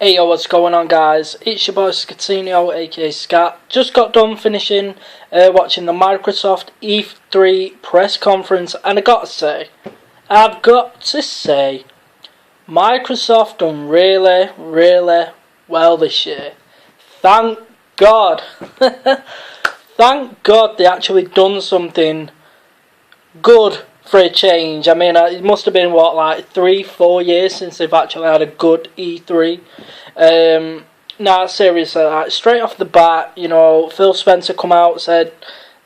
Hey yo, what's going on guys? It's your boy Scatino, aka Scat. Just got done finishing watching the Microsoft E3 press conference, and I've got to say, Microsoft done really well this year. Thank God. Thank God they actually done something good for a change. I mean, it must have been what, like 3-4 years since they've actually had a good E3. Nah, seriously, like, straight off the bat, you know, Phil Spencer come out and said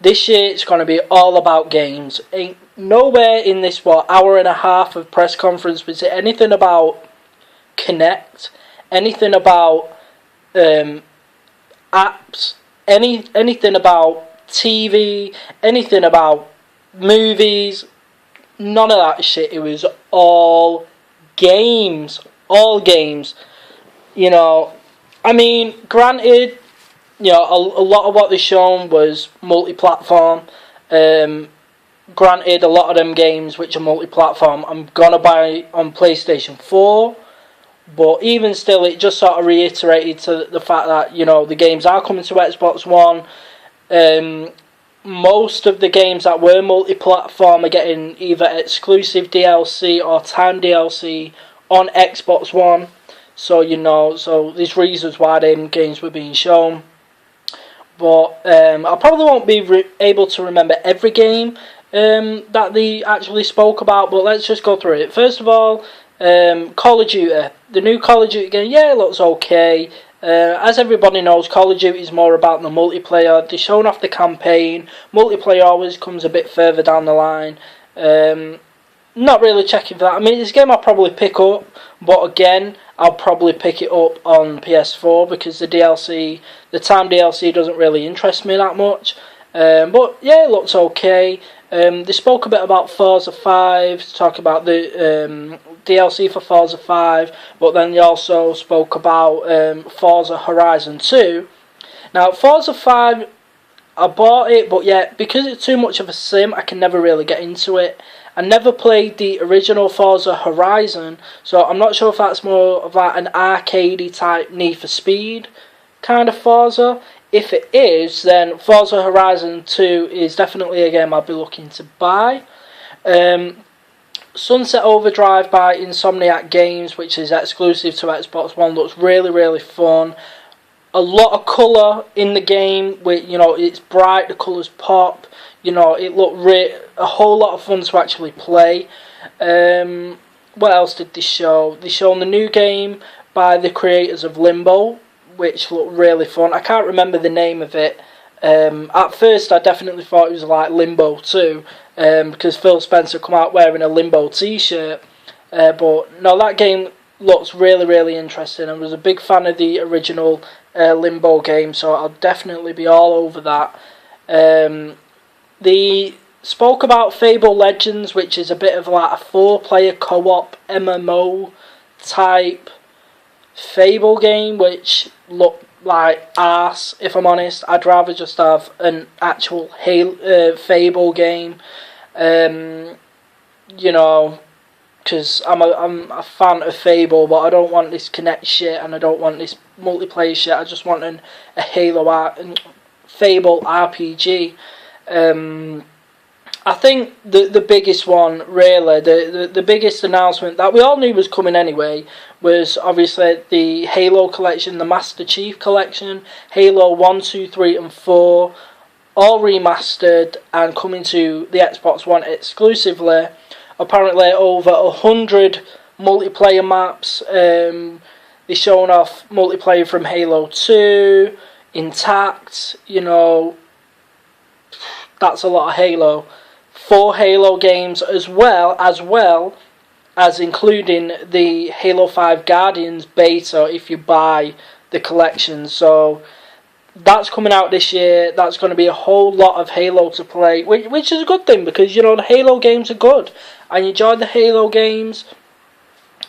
this year it's going to be all about games. Ain't nowhere in this hour and a half of press conference was it anything about Kinect, anything about apps, anything about TV, anything about movies. None of that shit. It was all games. All games. You know, I mean, granted, you know, a lot of what they shown was multi-platform. Granted, a lot of them games which are multi-platform, I'm gonna buy on PlayStation 4. But even still, it just sort of reiterated to the fact that, you know, the games are coming to Xbox One. Most of the games that were multi-platform are getting either exclusive DLC or time DLC on Xbox One. So, you know, so there's reasons why them games were being shown. But I probably won't be able to remember every game that they actually spoke about. But let's just go through it. First of all, Call of Duty. The new Call of Duty game, yeah, it looks okay. As everybody knows, Call of Duty is more about the multiplayer. They're showing off the campaign. Multiplayer always comes a bit further down the line. Not really checking for that. I mean, it's a game I'll probably pick up, but again, I'll probably pick it up on PS4 because the DLC, the time DLC doesn't really interest me that much. But yeah, it looks okay. They spoke a bit about Forza 5, talk about the DLC for Forza 5, but then they also spoke about Forza Horizon 2. Now, Forza 5, I bought it, but yeah, because it's too much of a sim, I can never really get into it. I never played the original Forza Horizon, so I'm not sure if that's more of like an arcadey type Need for Speed kind of Forza. If it is, then Forza Horizon 2 is definitely a game I'll be looking to buy. Sunset Overdrive by Insomniac Games, which is exclusive to Xbox One, looks really fun. A lot of colour in the game, with, you know, it's bright, the colours pop. You know, it looked a whole lot of fun to actually play. What else did they show? They showed the new game by the creators of Limbo, which looked really fun. I can't remember the name of it. At first, I definitely thought it was like Limbo 2, because Phil Spencer come out wearing a Limbo t-shirt. But no, that game looks really interesting. I was a big fan of the original Limbo game, so I'll definitely be all over that. They spoke about Fable Legends, which is a bit of like a 4-player co-op MMO type Fable game, which looked like arse, if I'm honest. I'd rather just have an actual Fable game. You know, because I'm a fan of Fable, but I don't want this Kinect shit and I don't want this multiplayer shit. I just want a Fable RPG. I think the biggest one, really, the biggest announcement that we all knew was coming anyway, was obviously the Halo collection, the Master Chief collection, Halo 1, 2, 3 and 4, all remastered and coming to the Xbox One exclusively. Apparently over 100 multiplayer maps. They're showing off multiplayer from Halo 2, Intact, you know, that's a lot of Halo. 4 Halo games as well as including the Halo 5 Guardians beta if you buy the collection. So that's coming out this year. That's going to be a whole lot of Halo to play, which is a good thing because, you know, the Halo games are good. I enjoyed the Halo games.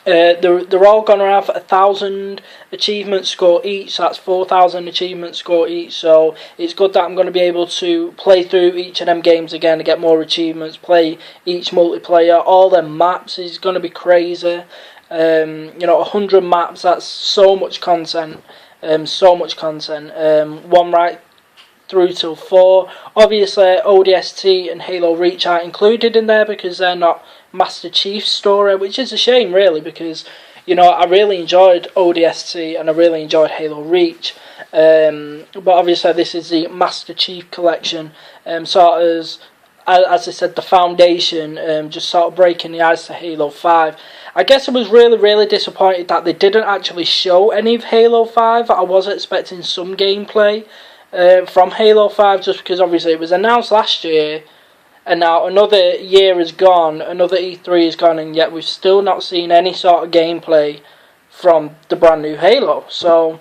They're all going to have 1,000 achievement score each, so that's 4,000 achievement score each, so it's good that I'm going to be able to play through each of them games again to get more achievements, play each multiplayer. All them maps is going to be crazy. You know, 100 maps. That's so much content. So much content. One right through till 4. Obviously, ODST and Halo Reach aren't included in there because they're not Master Chief's story, which is a shame, really, because, you know, I really enjoyed ODST and I really enjoyed Halo Reach. But obviously, this is the Master Chief collection, sort of, as I said, the foundation, just sort of breaking the ice to Halo 5. I guess I was really, really disappointed that they didn't actually show any of Halo 5. I was expecting some gameplay from Halo 5, just because obviously it was announced last year, and now another year has gone, another E3 has gone, and yet we've still not seen any sort of gameplay from the brand new Halo. So,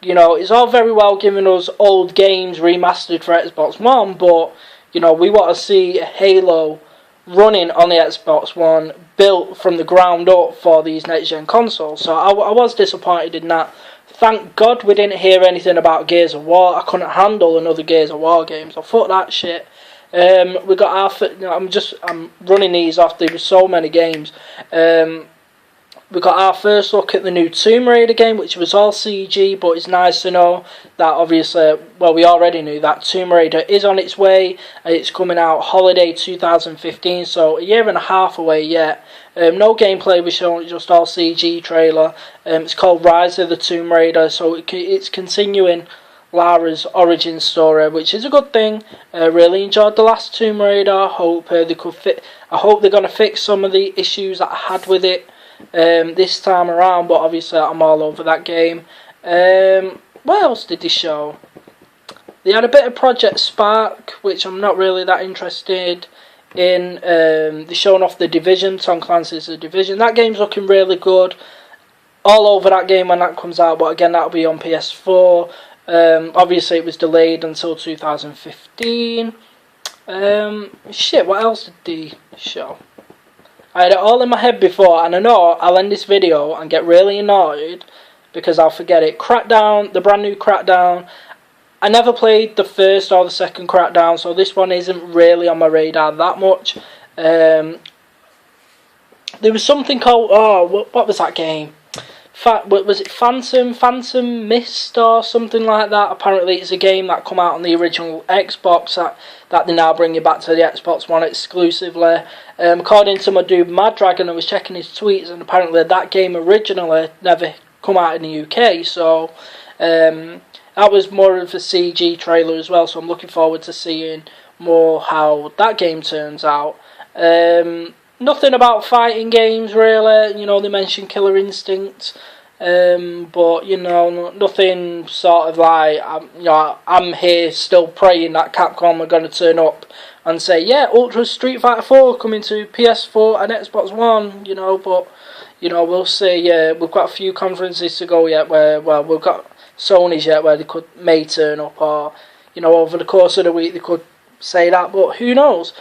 you know, it's all very well giving us old games remastered for Xbox One, but, you know, we want to see Halo running on the Xbox One, built from the ground up for these next-gen consoles. So I was disappointed in that. Thank God we didn't hear anything about Gears of War. I couldn't handle another Gears of War game, so fuck that shit. We got our. You know, I'm running these off. There were so many games. We got our first look at the new Tomb Raider game, which was all CG, but it's nice to know that obviously, well, we already knew that Tomb Raider is on its way. It's coming out holiday 2015, so a year and a half away yet. No gameplay was shown, just all CG trailer. It's called Rise of the Tomb Raider, so it's continuing Lara's origin story, which is a good thing. Really enjoyed the last Tomb Raider. I hope they're going to fix some of the issues that I had with it this time around, but obviously I'm all over that game. What else did they show? They had a bit of Project Spark, which I'm not really that interested in. They're showing off The Division, Tom Clancy's The Division. That game's looking really good. All over that game when that comes out, but again, that'll be on PS4. Obviously it was delayed until 2015. Shit, what else did they show? I had it all in my head before, and I know I'll end this video and get really annoyed because I'll forget it. Crackdown, the brand new Crackdown. I never played the first or the second Crackdown, so this one isn't really on my radar that much. There was something called, what was that game? Was it Phantom Mist or something like that? Apparently it's a game that come out on the original Xbox that they're now bringing back to the Xbox One exclusively. According to my dude Mad Dragon, I was checking his tweets, and apparently that game originally never come out in the UK, so that was more of a CG trailer as well, so I'm looking forward to seeing more how that game turns out. Nothing about fighting games really, you know, they mentioned Killer Instinct, but you know, nothing sort of like, I'm here still praying that Capcom are going to turn up and say, yeah, Ultra Street Fighter 4 coming to PS4 and Xbox One, you know, but, you know, we'll see. We've got a few conferences to go yet where, well, we've got Sony's yet where they may turn up, or, you know, over the course of the week they could say that, but who knows.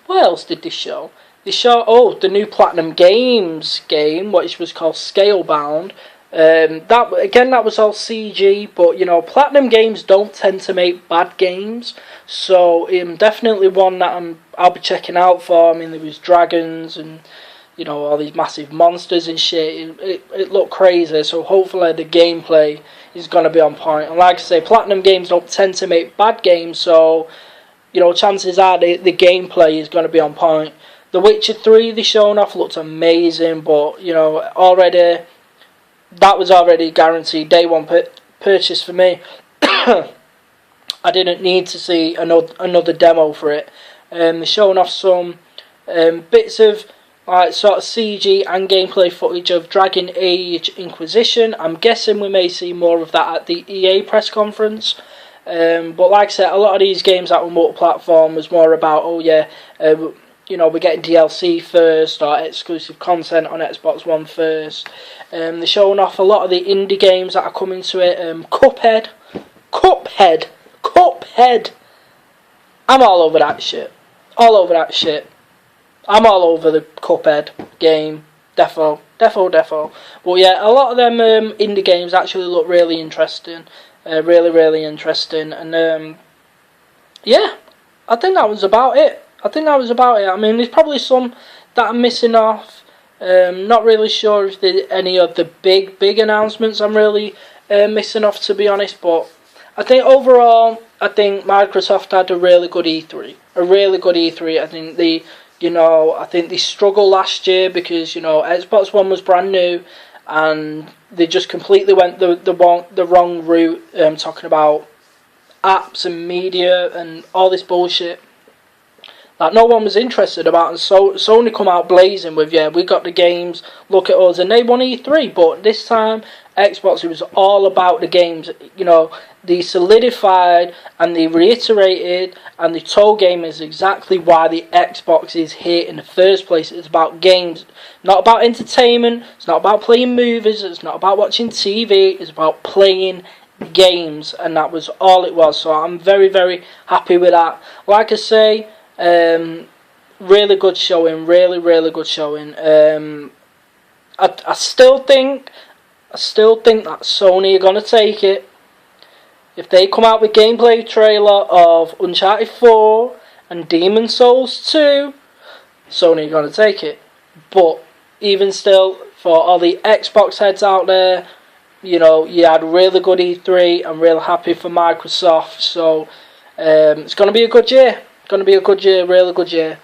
What else did they show? They showed, the new Platinum Games game, which was called Scalebound. That was all CG, but, you know, Platinum Games don't tend to make bad games, so definitely one that I'll be checking out for. I mean, there was dragons and, you know, all these massive monsters and shit. It looked crazy, so hopefully the gameplay is going to be on point. And like I say, Platinum Games don't tend to make bad games, so, you know, chances are the gameplay is going to be on point. The Witcher 3 they shown off looked amazing, but, you know, that was already guaranteed day one purchase for me. I didn't need to see another demo for it. They're showing off some bits of like sort of CG and gameplay footage of Dragon Age Inquisition. I'm guessing we may see more of that at the EA press conference. But like I said, a lot of these games that were multi-platform was more about, you know, we're getting DLC first or exclusive content on Xbox One first. They're showing off a lot of the indie games that are coming to it. Cuphead. I'm all over that shit. I'm all over the Cuphead game. Defo. But yeah, a lot of them indie games actually look really interesting. Really interesting. And yeah, I think that was about it. I mean, there's probably some that I'm missing off. Not really sure if there any of the big announcements I'm really missing off, to be honest. But I think overall, I think Microsoft had a really good E3. A really good E3. I think I think they struggled last year because Xbox One was brand new, and they just completely went the wrong route. Talking about apps and media and all this bullshit that no one was interested about, and so Sony come out blazing with, yeah, we got the games, look at us, and they won E3. But this time, Xbox, it was all about the games. They solidified and they reiterated and they told gamers exactly why the Xbox is here in the first place. It's about games, not about entertainment. It's not about playing movies. It's not about watching TV. It's about playing games, and that was all it was. So I'm very, very happy with that. Like I say, really good showing, really good showing. I still think that Sony are gonna take it. If they come out with gameplay trailer of Uncharted 4 and Demon's Souls 2, Sony are gonna take it. But even still, for all the Xbox heads out there, you had a really good E3. I'm real happy for Microsoft. So it's gonna be a good year. Going to be a good year, really good year.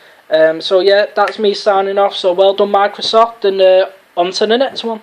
So yeah, that's me signing off. So well done, Microsoft, and on to the next one.